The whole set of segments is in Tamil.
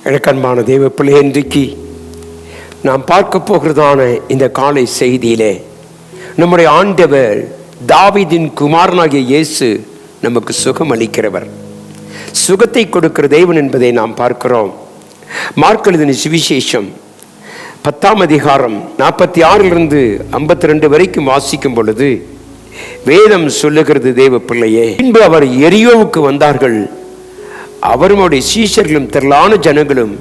எனக்கு அன்பான தெய்வ பிள்ளை, இன்றைக்கு நாம் பார்க்க போகிறதான இந்த காலை செய்தியிலே நம்முடைய ஆண்டவர் தாவீதின் குமாரனாகிய இயேசு நமக்கு சுகம் அளிக்கிறவர், சுகத்தை கொடுக்கிற தேவன் என்பதை நாம் பார்க்கிறோம். மார்க் எழுதின சுவிசேஷம் 10ஆம் அதிகாரம் 46 52 வரைக்கும் வாசிக்கும் பொழுது வேதம் சொல்லுகிறது, தேவ பிள்ளையே, பின்பு அவர் எரியோவுக்கு வந்தார்கள். அவரும் அவருடைய சீஷர்களும் திரளான ஜனங்களும்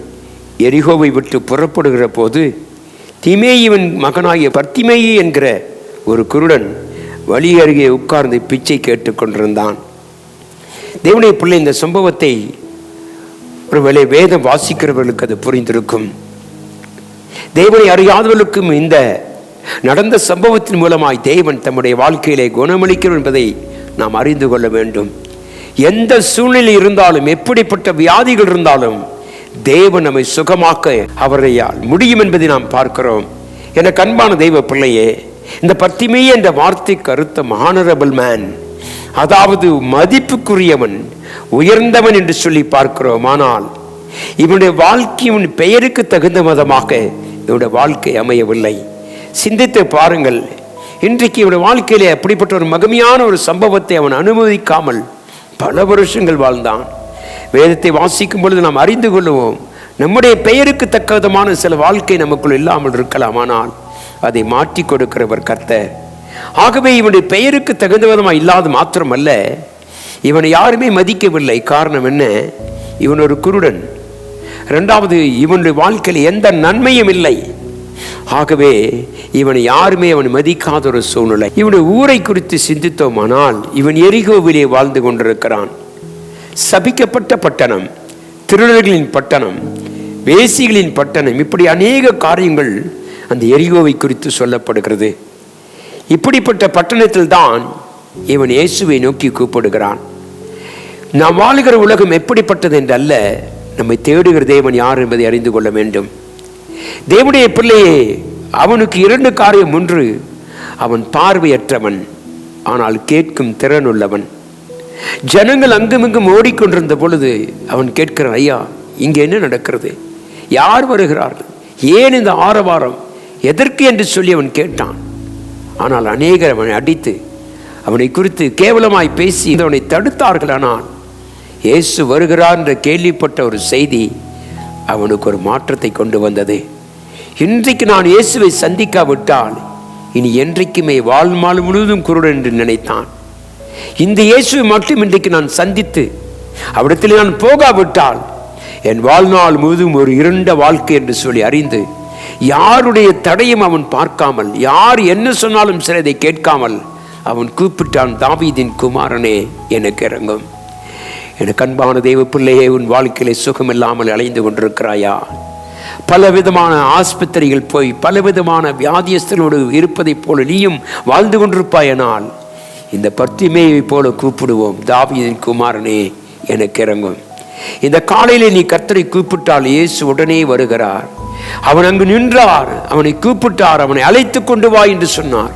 எரிகோவை விட்டு புறப்படுகிற போது திமேயுவின் மகனாகிய பர்த்திமேயு என்கிற ஒரு குருடன் வழி அருகே உட்கார்ந்து பிச்சை கேட்டுக் கொண்டிருந்தான். தேவனுடைய பிள்ளை, இந்த சம்பவத்தை ஒருவேளை வேதம் வாசிக்கிறவர்களுக்கு அது புரிந்திருக்கும். தேவனை அறியாதவர்களுக்கும் இந்த நடந்த சம்பவத்தின் மூலமாய் தேவன் தம்முடைய வாழ்க்கையிலே குணமளிக்கிறார் என்பதை நாம் அறிந்து கொள்ள வேண்டும். எந்த சூழ்நிலை இருந்தாலும், எப்படிப்பட்ட வியாதிகள் இருந்தாலும் தேவன் நம்மை சுகமாக்க அவரையால் முடியும் என்பதை நாம் பார்க்கிறோம். எனக்கு அன்பான தெய்வ பிள்ளையே, இந்த பர்த்திமேயு என்ற வார்த்தைக்கு அர்த்தம் ஹானரபிள் மேன், அதாவது மதிப்புக்குரியவன், உயர்ந்தவன் என்று சொல்லி பார்க்கிறோம். ஆனால் இவனுடைய வாழ்க்கையின் பெயருக்கு தகுந்த விதமாக இவனுடைய வாழ்க்கை அமையவில்லை. சிந்தித்து பாருங்கள். இன்றைக்கு இவனுடைய வாழ்க்கையிலே அப்படிப்பட்ட ஒரு மகிமையான ஒரு சம்பவத்தை அவன் அனுமதிக்காமல் பல வருஷங்கள் வாழ்ந்தான். வேதத்தை வாசிக்கும் பொழுது நாம் அறிந்து கொள்வோம், நம்முடைய பெயருக்கு தக்க விதமான சில வாழ்க்கை நமக்குள் இல்லாமல் இருக்கலாம், ஆனால் அதை மாற்றி கொடுக்கிறவர் கர்த்தர். ஆகவே இவனுடைய பெயருக்கு தகுந்த விதமாக இல்லாத மாத்திரமல்ல, இவனை யாருமே மதிக்கவில்லை. காரணம் என்ன? இவன் ஒரு குருடன். இரண்டாவது, இவனுடைய வாழ்க்கையில் எந்த நன்மையும் இல்லை. ஆகவே இவனை யாருமே அவன் மதிக்காத ஒரு சூழ்நிலை. இவனுடைய ஊரை குறித்து சிந்தித்தோமானால், இவன் எரிகோவிலே வாழ்ந்து கொண்டிருக்கிறான். சபிக்கப்பட்ட பட்டணம், திருடர்களின் பட்டணம், வேசிகளின் பட்டணம், இப்படி அநேக காரியங்கள் அந்த எரிகோவை குறித்து சொல்லப்படுகிறது. இப்படிப்பட்ட பட்டணத்தில் தான் இவன் இயேசுவை நோக்கி கூப்பிடுகிறான். நாம் வாழுகிற உலகம் எப்படிப்பட்டது என்றல்ல, நம்மை தேடுகிற தேவன் யார் என்பதை அறிந்து கொள்ள வேண்டும். தேவனுடைய பிள்ளையே, அவனுக்கு 2 காரியம். ஒன்று, அவன் பார்வையற்றவன், ஆனால் கேட்கும் திறன் உள்ளவன். ஜனங்கள் அங்குமிங்கும் ஓடிக்கொண்டிருந்த பொழுது அவன் கேட்கிறான், ஐயா, இங்கே என்ன நடக்கிறது? யார் வருகிறார்கள்? ஏன் இந்த ஆரவாரம்? எதற்கு என்று சொல்லி அவன் கேட்டான். ஆனால் அநேகர் அவனை அடித்து அவனை குறித்து கேவலமாய் பேசி அவனை தடுத்தார்கள். ஆனால் இயேசு வருகிறார் என்ற கேள்விப்பட்ட ஒரு செய்தி அவனுக்கு ஒரு மாற்றத்தை கொண்டு வந்தது. இன்றைக்கு நான் இயேசுவை சந்திக்காவிட்டால் இனி என்றைக்குமே வாழ்நாள் முழுவதும் குருடன் என்று நினைத்தான். இந்த இயேசுவை மட்டும் இன்றைக்கு நான் சந்தித்து அவ்விடத்தில் நான் போகாவிட்டால் என் வாழ்நாள் முழுவதும் ஒரு இருண்ட வாழ்க்கை என்று சொல்லி அறிந்து, யாருடைய தடையும் அவன் பார்க்காமல், யார் என்ன சொன்னாலும் சரி அதை கேட்காமல் அவன் கூப்பிட்டான், தாவீதின் குமாரனே, எனக்கு இறங்கும். எனக்கு அன்பான தெய்வ பிள்ளையே, உன் வாழ்க்கையிலே சுகம் இல்லாமல் அலைந்து கொண்டிருக்கிறாயா? பலவிதமான ஆஸ்பத்திரிகள் போய் பலவிதமான வியாதியஸ்தர்களோடு இருப்பதைப் போல நீயும் வாழ்ந்து கொண்டிருப்பாயனால் இந்த பர்த்திமேயை போல கூப்பிடுவோம், தாவீதின் குமாரனே, எனக்கு இறங்கும். இந்த காலையிலே நீ கர்த்தரை கூப்பிட்டால் இயேசு உடனே வருகிறார். அவன் அங்கு நின்றார், அவனை கூப்பிட்டார், அவனை அழைத்து கொண்டு வா என்று சொன்னார்.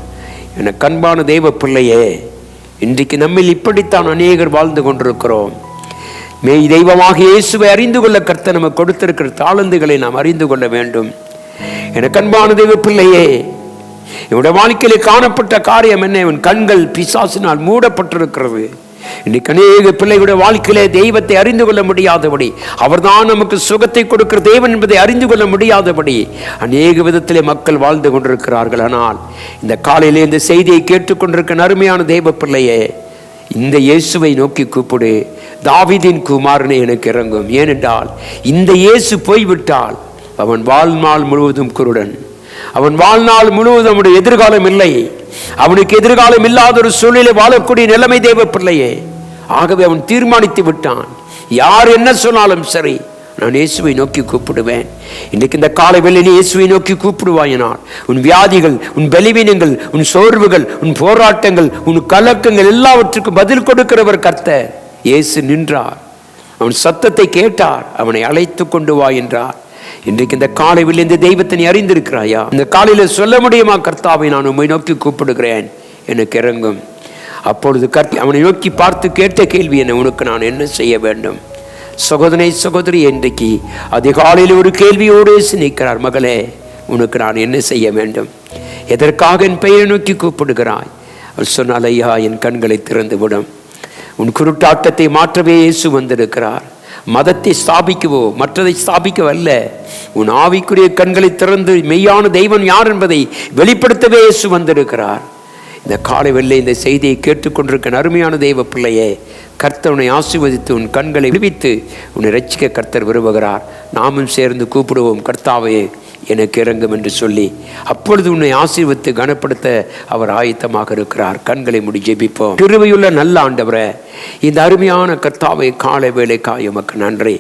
எனக்கு அன்பான தெய்வ பிள்ளையே, இன்றைக்கு நம்மில் இப்படித்தான் அநேகர் வாழ்ந்து கொண்டிருக்கிறோம். மெய் தெய்வமாக இயேசுவை அறிந்து கொள்ள கர்த்தர் நமக்கு கொடுத்திருக்கிற தாளந்துகளை நாம் அறிந்து கொள்ள வேண்டும். எனக்கு அன்பான தெய்வ பிள்ளையே, இவனுடைய வாழ்க்கையிலே காணப்பட்ட காரியம் என்ன? இவன் கண்கள் பிசாசினால் மூடப்பட்டிருக்கிறது. இன்றைக்கு அநேக பிள்ளைகளுடைய வாழ்க்கையிலே தெய்வத்தை அறிந்து கொள்ள முடியாதபடி, அவர்தான் நமக்கு சுகத்தை கொடுக்கிற தேவன் என்பதை அறிந்து கொள்ள முடியாதபடி அநேக விதத்திலே மக்கள் வாழ்ந்து கொண்டிருக்கிறார்கள். ஆனால் இந்த காலையிலே இந்த செய்தியை கேட்டுக்கொண்டிருக்க அருமையான தெய்வ பிள்ளையே, இந்த இயேசுவை நோக்கி கூப்பிடு, தாவீதின் குமாரனே, எனக்கு இறங்கும். ஏனென்றால் இந்த இயேசு போய்விட்டால் அவன் வாழ்நாள் முழுவதும் குருடன். அவன் வாழ்நாள் முழுவதும் அவனுடைய எதிர்காலம் இல்லை. அவனுக்கு எதிர்காலம் இல்லாத ஒரு சூழ்நிலை வாழக்கூடிய நிலைமை தேவ பிள்ளையே. ஆகவே அவன் தீர்மானித்து விட்டான், யார் என்ன சொன்னாலும் சரி, நான் இயேசுவை நோக்கி கூப்பிடுவேன். இன்றைக்கு இந்த காலை வேளை நீ இயேசுவை நோக்கி கூப்பிடுவாயினால் உன் வியாதிகள், உன் பலவீனங்கள், உன் சோர்வுகள், உன் போராட்டங்கள், உன் கலக்கங்கள் எல்லாவற்றுக்கும் பதில் கொடுக்கிறவர் கர்த்தர். இயேசு நின்றார், அவன் சத்தத்தை கேட்டார், அவனை அழைத்து கொண்டு வா என்றார். இன்றைக்கு இந்த காலையில் இந்த தெய்வத்தை நீ அறிந்திருக்கிறாயா? இந்த காலையில சொல்ல முடியுமா, கர்த்தாவை நான் உம்மை நோக்கி கூப்பிடுகிறேன், எனக்கு இறங்கும். அப்பொழுது அவனை நோக்கி பார்த்து கேட்ட கேள்வி என்ன? உனக்கு நான் என்ன செய்ய வேண்டும்? சகோதரனை சகோதரி இன்றைக்கு அதிகாலையில் ஒரு கேள்வியோடு நிற்கிறார். மகளே, உனக்கு நான் என்ன செய்ய வேண்டும்? எதற்காக என் பெயரை நோக்கி கூப்பிடுகிறாய்? அவர் சொன்னால், ஐயா, என் கண்களை திறந்து விடும். உன் குருட்டாட்டத்தை மாற்றவே இயேசு வந்திருக்கிறார். மதத்தை ஸ்தாபிக்கவோ மற்றதை ஸ்தாபிக்கவல்ல, உன் ஆவிக்குரிய கண்களை திறந்து மெய்யான தெய்வம் யார் என்பதை வெளிப்படுத்தவே இயேசு வந்திருக்கிறார். இந்த காலை வெள்ளை இந்த செய்தியை கேட்டுக்கொண்டிருக்க அருமையான தெய்வ பிள்ளையே, கர்த்தர் உன்னை ஆசீர்வதித்து உன் கண்களை விடுவித்து உன்னை ரட்சிக்க கர்த்தர் விரும்புகிறார். நாமும் சேர்ந்து கூப்பிடுவோம், கர்த்தாவே எனக்கு இறங்கும் என்று சொல்லி. அப்பொழுது உன்னை ஆசீர்வதித்து கனப்படுத்த அவர் ஆயத்தமாக இருக்கிறார். கண்களை மூடி ஜெபிப்போம். கிருபையுள்ள நல்ல ஆண்டவரே, இந்த அருமையான கர்த்தாவை காலை வேளைக்காய் உமக்கு நன்றி.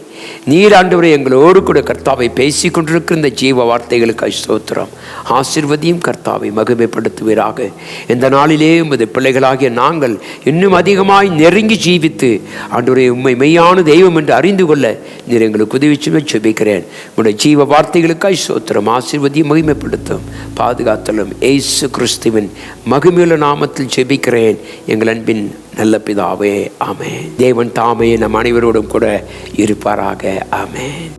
நீர் ஆண்டவரே எங்களோடு கூட கர்த்தாவை பேசி கொண்டிருக்கிற இந்த ஜீவ வார்த்தைகளுக்காய் ஸ்தோத்திரம். ஆசீர்வதியும் கர்த்தாவை மகிமைப்படுத்துவீராக. இந்த நாளிலே உமது பிள்ளைகளாகிய நாங்கள் இன்னும் அதிகமாய் நெருங்கி ஜீவித்து ஆண்டவரே உம்மை மெய்யான தெய்வம் என்று அறிந்து கொள்ள நீர் எங்களுக்கு உதவி செய்ய ஜெபிக்கிறேன். உடைய ஜீவ வார்த்தைகளுக்காய் ஸ்தோத்திரம். ஆசீர்வதியும் மகிமைப்படுத்தும் பாதுகாத்தலும் இயேசு கிறிஸ்துவின் மகிமையுள்ள நாமத்தில் ஜெபிக்கிறேன் எங்கள் அன்பின் நல்ல பிதாவே, ஆமென். தேவன் தாமே நம் அனைவரோடும் கூட இருப்பாராக. ஆமென்.